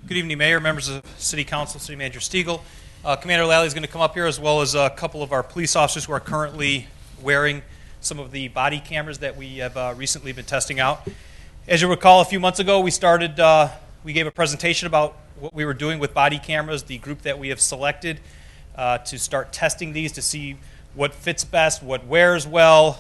Good evening, Mayor, members of City Council, City Manager Stiegel. Commander Lalley is going to come up here, as well as a couple of our police officers who are currently wearing some of the body cameras that we have recently been testing out. As you recall, a few months ago, we gave a presentation about what we were doing with body cameras, the group that we have selected to start testing these to see what fits best, what wears well,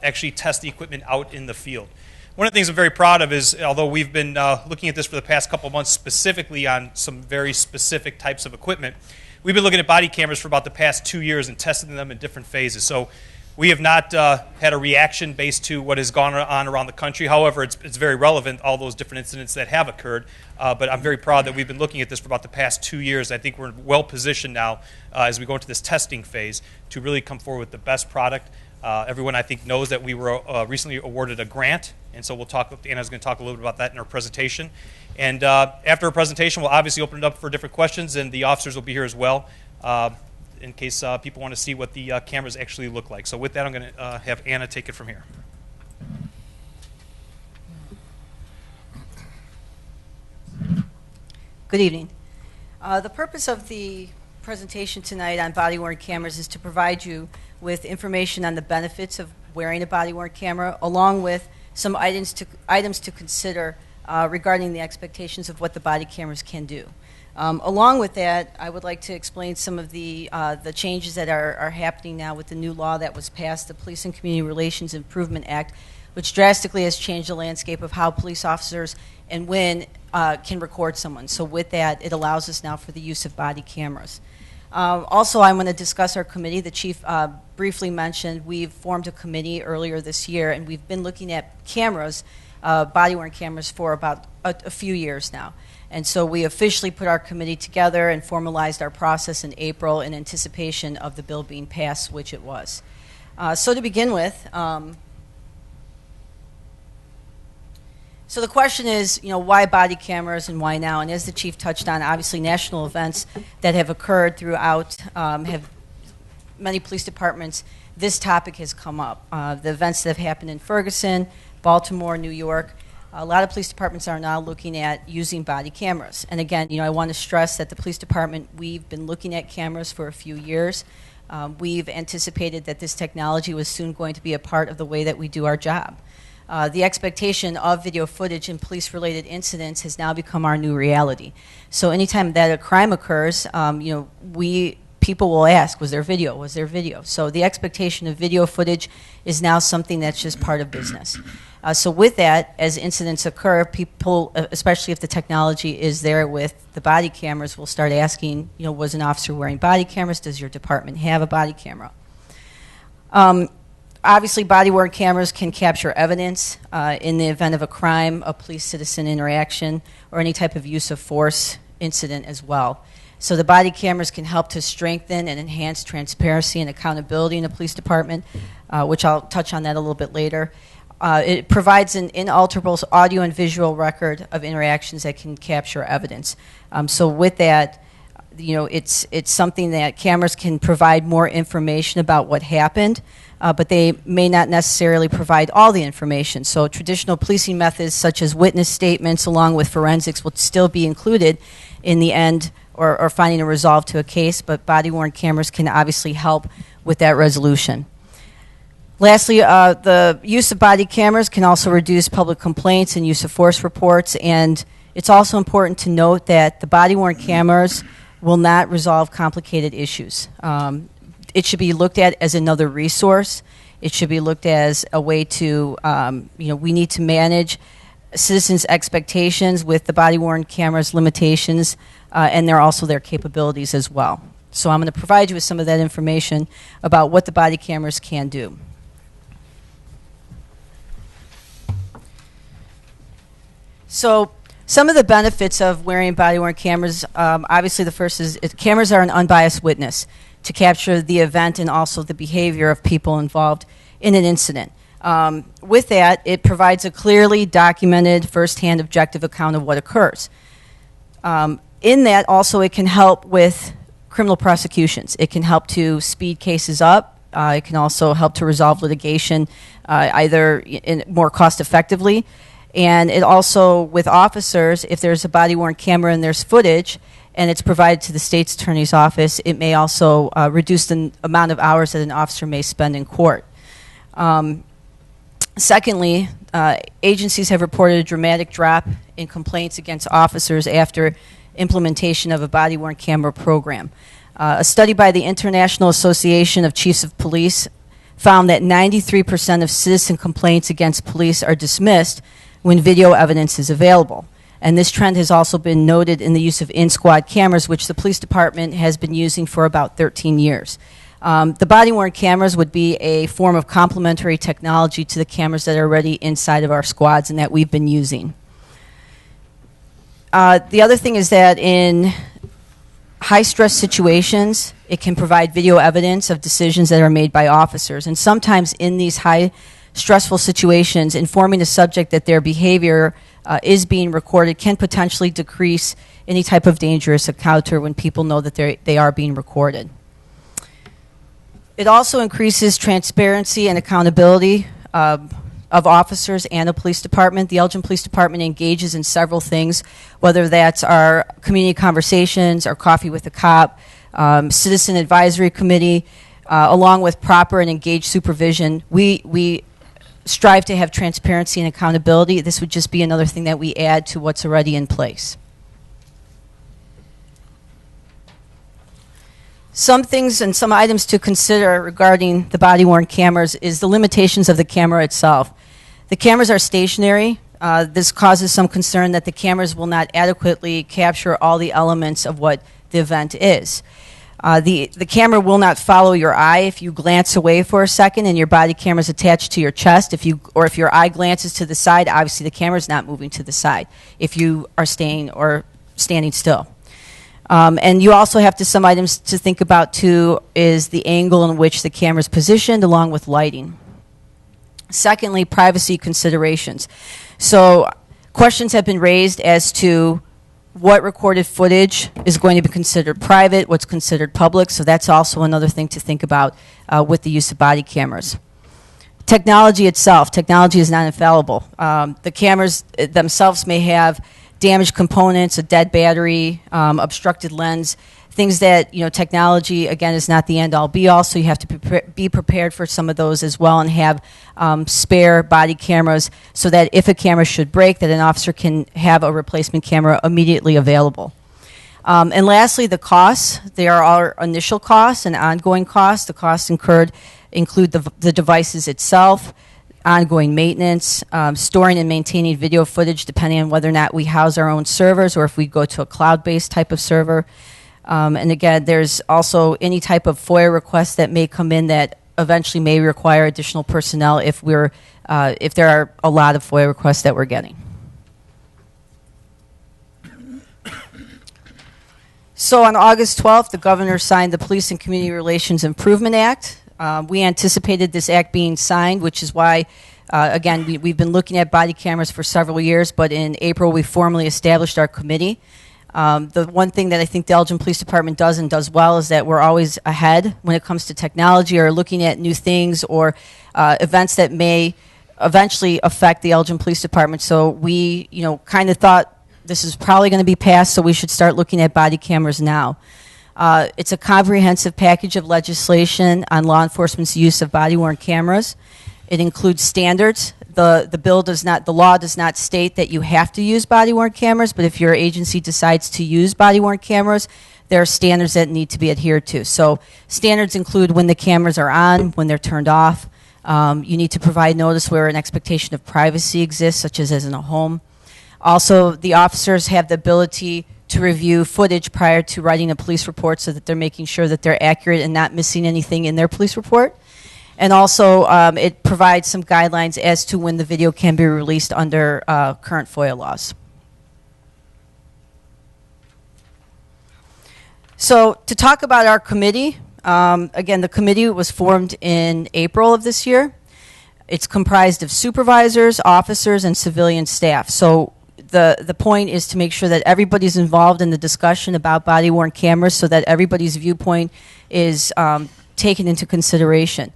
actually test the equipment out in the field. One of the things I'm very proud of is, although we've been looking at this for the past couple of months specifically on some very specific types of equipment, we've been looking at body cameras for about the past 2 years and testing them in different phases. So we have not had a reaction based to what has gone on around the country. However, it's very relevant, all those different incidents that have occurred. But I'm very proud that we've been looking at this for about the past 2 years. I think we're well positioned now as we go into this testing phase to really come forward with the best product. Everyone, I think, knows that we were recently awarded a grant, and so we'll talk. Anna's going to talk a little bit about that in her presentation. And after her presentation, we'll obviously open it up for different questions, and the officers will be here as well in case people want to see what the cameras actually look like. So with that, I'm going to have Anna take it from here. Good evening. The purpose of the presentation tonight on body-worn cameras is to provide you with information on the benefits of wearing a body-worn camera, along with some items to consider regarding the expectations of what the body cameras can do. Along with that, I would like to explain some of the changes that are happening now with the new law that was passed, the Police and Community Relations Improvement Act, which drastically has changed the landscape of how police officers and when can record someone. So with that, it allows us now for the use of body cameras. Also, I'm going to discuss our committee. The chief briefly mentioned we've formed a committee earlier this year, and we've been looking at cameras, body-worn cameras, for about a few years now. And so we officially put our committee together and formalized our process in April in anticipation of the bill being passed, which it was. So to begin with, so the question is, why body cameras and why now? And as the chief touched on, obviously national events that have occurred throughout have many police departments, this topic has come up. The events that have happened in Ferguson, Baltimore, New York, a lot of police departments are now looking at using body cameras. And again, I want to stress that the police department, we've been looking at cameras for a few years. We've anticipated that this technology was soon going to be a part of the way that we do our job. The expectation of video footage in police-related incidents has now become our new reality. So anytime that a crime occurs, people will ask, was there video? Was there video? So the expectation of video footage is now something that's just part of business. So with that, as incidents occur, people, especially if the technology is there with the body cameras, will start asking, was an officer wearing body cameras? Does your department have a body camera? Obviously, body-worn cameras can capture evidence in the event of a crime, a police-citizen interaction, or any type of use of force incident as well. So the body cameras can help to strengthen and enhance transparency and accountability in the police department, which I'll touch on that a little bit later. It provides an inalterable audio and visual record of interactions that can capture evidence. So with that, it's something that cameras can provide more information about what happened, but they may not necessarily provide all the information. So traditional policing methods such as witness statements along with forensics will still be included in the end or finding a resolve to a case, but body-worn cameras can obviously help with that resolution. Lastly, the use of body cameras can also reduce public complaints and use of force reports, and it's also important to note that the body-worn cameras will not resolve complicated issues. It should be looked at as another resource. It should be looked as a way to, we need to manage citizens' expectations with the body-worn cameras' limitations, and they're also their capabilities as well. So I'm going to provide you with some of that information about what the body cameras can do. So some of the benefits of wearing body-worn cameras, obviously the first is cameras are an unbiased witness to capture the event and also the behavior of people involved in an incident. With that, it provides a clearly documented first-hand objective account of what occurs. In that, also, it can help with criminal prosecutions. It can help to speed cases up. It can also help to resolve litigation either more cost-effectively. And it also, with officers, if there's a body-worn camera and there's footage, and it's provided to the state's attorney's office, it may also reduce the amount of hours that an officer may spend in court. Secondly, agencies have reported a dramatic drop in complaints against officers after implementation of a body-worn camera program. A study by the International Association of Chiefs of Police found that 93% of citizen complaints against police are dismissed when video evidence is available. And this trend has also been noted in the use of in-squad cameras, which the police department has been using for about 13 years. The body-worn cameras would be a form of complementary technology to the cameras that are already inside of our squads and that we've been using. The other thing is that in high-stress situations, it can provide video evidence of decisions that are made by officers. And sometimes in these high stressful situations, informing the subject that their behavior is being recorded can potentially decrease any type of dangerous encounter when people know that they are being recorded. It also increases transparency and accountability of officers and the police department. The Elgin Police Department engages in several things, whether that's our community conversations, our coffee with the cop, citizen advisory committee, along with proper and engaged supervision. We strive to have transparency and accountability. This would just be another thing that we add to what's already in place. Some things and some items to consider regarding the body-worn cameras is the limitations of the camera itself. The cameras are stationary. This causes some concern that the cameras will not adequately capture all the elements of what the event is. The camera will not follow your eye. If you glance away for a second and your body camera is attached to your chest, if your eye glances to the side, obviously the camera is not moving to the side if you are staying or standing still. And you also have some items to think about too is the angle in which the camera is positioned along with lighting. Secondly, privacy considerations. So questions have been raised as to what recorded footage is going to be considered private, what's considered public, so that's also another thing to think about with the use of body cameras. Technology itself, technology is not infallible. The cameras themselves may have damaged components, a dead battery, obstructed lens, things that, technology, again, is not the end-all, be-all, so you have to be prepared for some of those as well and have spare body cameras so that if a camera should break, that an officer can have a replacement camera immediately available. And lastly, the costs. There are initial costs and ongoing costs. The costs incurred include the devices itself, ongoing maintenance, storing and maintaining video footage depending on whether or not we house our own servers or if we go to a cloud-based type of server. And again, there's also any type of FOIA requests that may come in that eventually may require additional personnel if there are a lot of FOIA requests that we're getting. So on August 12th, the governor signed the Police and Community Relations Improvement Act. We anticipated this act being signed, which is why, again, we've been looking at body cameras for several years, but in April we formally established our committee. The one thing that I think the Elgin Police Department does and does well is that we're always ahead when it comes to technology or looking at new things or events that may eventually affect the Elgin Police Department. So we, kind of thought this is probably going to be passed, so we should start looking at body cameras now. It's a comprehensive package of legislation on law enforcement's use of body-worn cameras. It includes standards. The law does not state that you have to use body-worn cameras, but if your agency decides to use body-worn cameras, there are standards that need to be adhered to. So standards include when the cameras are on, when they're turned off. You need to provide notice where an expectation of privacy exists, such as in a home. Also, the officers have the ability to review footage prior to writing a police report so that they're making sure that they're accurate and not missing anything in their police report. And also, it provides some guidelines as to when the video can be released under current FOIA laws. So to talk about our committee, again, the committee was formed in April of this year. It's comprised of supervisors, officers, and civilian staff. So the point is to make sure that everybody's involved in the discussion about body-worn cameras so that everybody's viewpoint is taken into consideration.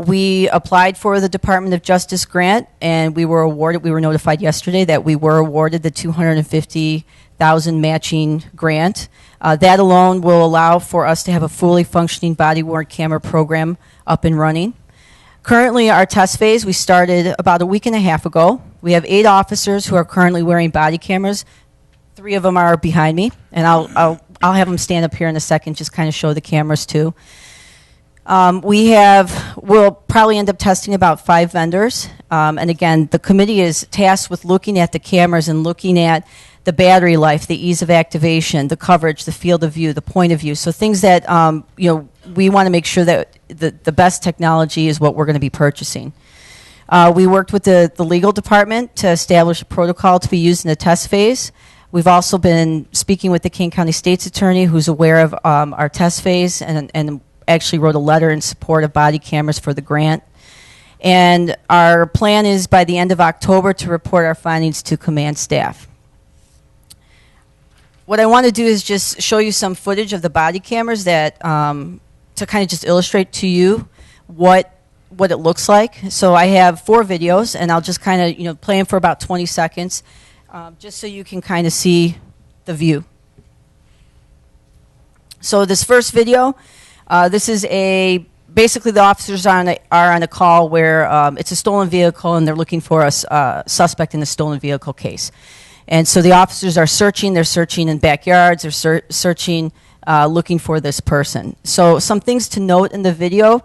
We applied for the Department of Justice grant, and we were notified yesterday that we were awarded the $250,000 matching grant. That alone will allow for us to have a fully functioning body-worn camera program up and running. Currently, our test phase, we started about a week and a half ago. We have 8 officers who are currently wearing body cameras. 3 of them are behind me, and I'll have them stand up here in a second, just kind of show the cameras too. We'll probably end up testing about 5 vendors. And again, the committee is tasked with looking at the cameras and looking at the battery life, the ease of activation, the coverage, the field of view, the point of view. So things that, we want to make sure that the best technology is what we're going to be purchasing. We worked with the legal department to establish a protocol to be used in the test phase. We've also been speaking with the King County State's Attorney, who's aware of our test phase and actually wrote a letter in support of body cameras for the grant. And our plan is by the end of October to report our findings to command staff. What I want to do is just show you some footage of the body cameras that to kind of just illustrate to you what it looks like. So I have 4 videos, and I'll just kind of play them for about 20 seconds, just so you can kind of see the view. So this first video. This is basically the officers are on a call where it's a stolen vehicle and they're looking for a suspect in a stolen vehicle case. And so the officers are searching. They're searching in backyards. They're searching, looking for this person. So some things to note in the video.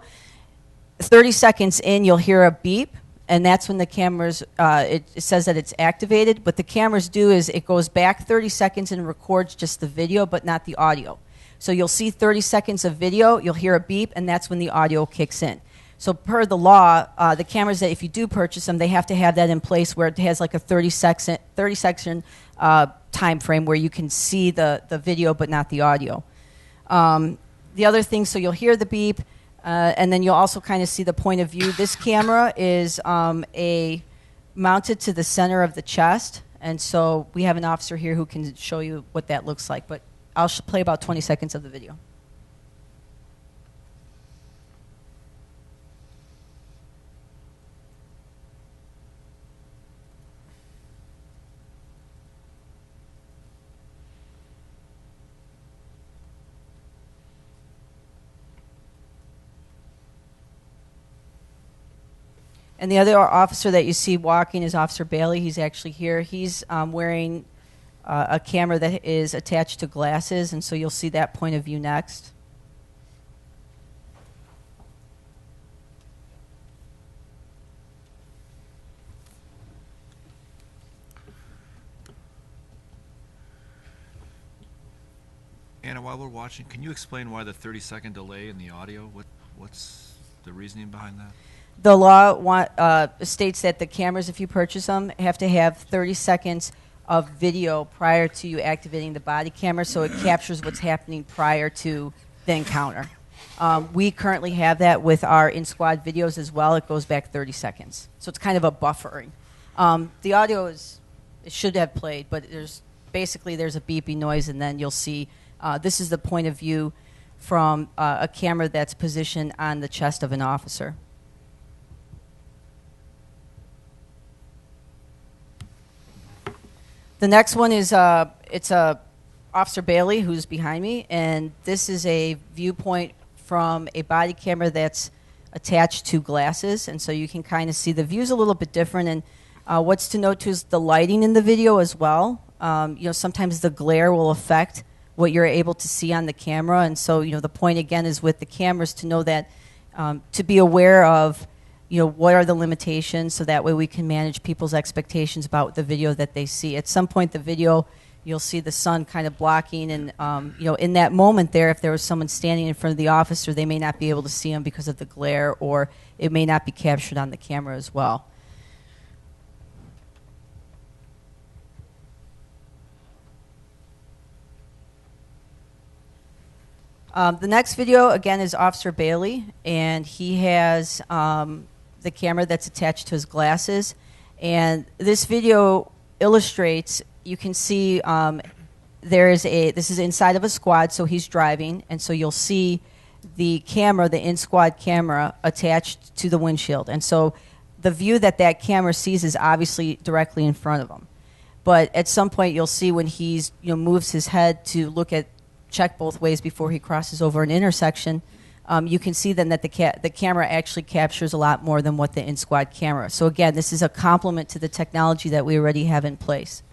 30 seconds in, you'll hear a beep, and that's when the cameras, it says that it's activated. What the cameras do is it goes back 30 seconds and records just the video, but not the audio. So you'll see 30 seconds of video, you'll hear a beep, and that's when the audio kicks in. So per the law, the cameras, that if you do purchase them, they have to have that in place where it has like a 30-second time frame where you can see the video but not the audio. The other thing, so you'll hear the beep, and then you'll also kind of see the point of view. This camera is mounted to the center of the chest, and so we have an officer here who can show you what that looks like. But I'll play about 20 seconds of the video. And the other officer that you see walking is Officer Bailey. He's actually here. He's wearing a camera that is attached to glasses, and so you'll see that point of view next. Anna, while we're watching, can you explain why the 30-second delay in the audio? What's the reasoning behind that? The law states that the cameras, if you purchase them, have to have 30 seconds of video prior to you activating the body camera, so it captures what's happening prior to the encounter. We currently have that with our in-squad videos as well. It goes back 30 seconds. So it's kind of a buffering. The audio it should have played, but there's a beeping noise, and then you'll see this is the point of view from a camera that's positioned on the chest of an officer. The next one is it's Officer Bailey, who's behind me, and this is a viewpoint from a body camera that's attached to glasses, and so you can kind of see the view's a little bit different. And what's to note too is the lighting in the video as well. Sometimes the glare will affect what you're able to see on the camera, and so the point again is with the cameras to know that to be aware of what are the limitations, so that way we can manage people's expectations about the video that they see. At some point, the video, you'll see the sun kind of blocking, and in that moment there, if there was someone standing in front of the officer, they may not be able to see him because of the glare, or it may not be captured on the camera as well. The next video, again, is Officer Bailey, and he has the camera that's attached to his glasses. And this video illustrates, you can see this is inside of a squad, so he's driving, and so you'll see the camera, the in-squad camera, attached to the windshield. And so the view that that camera sees is obviously directly in front of him. But at some point, you'll see when he's moves his head to check both ways before he crosses over an intersection. You can see then that the camera actually captures a lot more than what the in-squad camera. So again, this is a complement to the technology that we already have in place.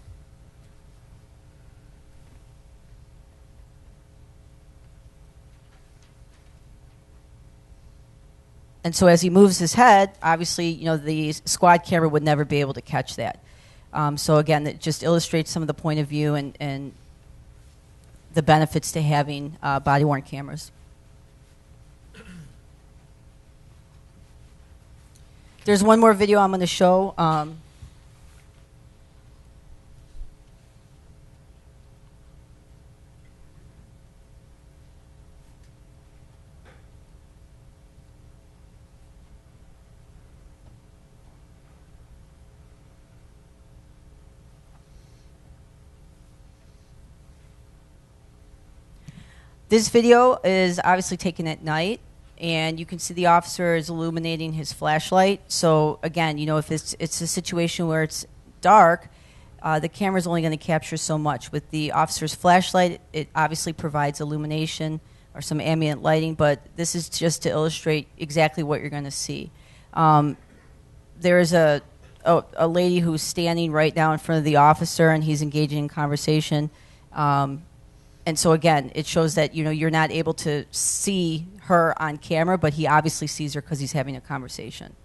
And so as he moves his head, obviously, the squad camera would never be able to catch that. So again, it just illustrates some of the point of view and the benefits to having body-worn cameras. There's one more video I'm going to show. This video is obviously taken at night, and you can see the officer is illuminating his flashlight. So again, if it's a situation where it's dark, the camera's only going to capture so much. With the officer's flashlight, it obviously provides illumination or some ambient lighting, but this is just to illustrate exactly what you're going to see. There is a lady who's standing right now in front of the officer, and he's engaging in conversation. And so again, it shows that you're not able to see her on camera, but he obviously sees her because he's having a conversation.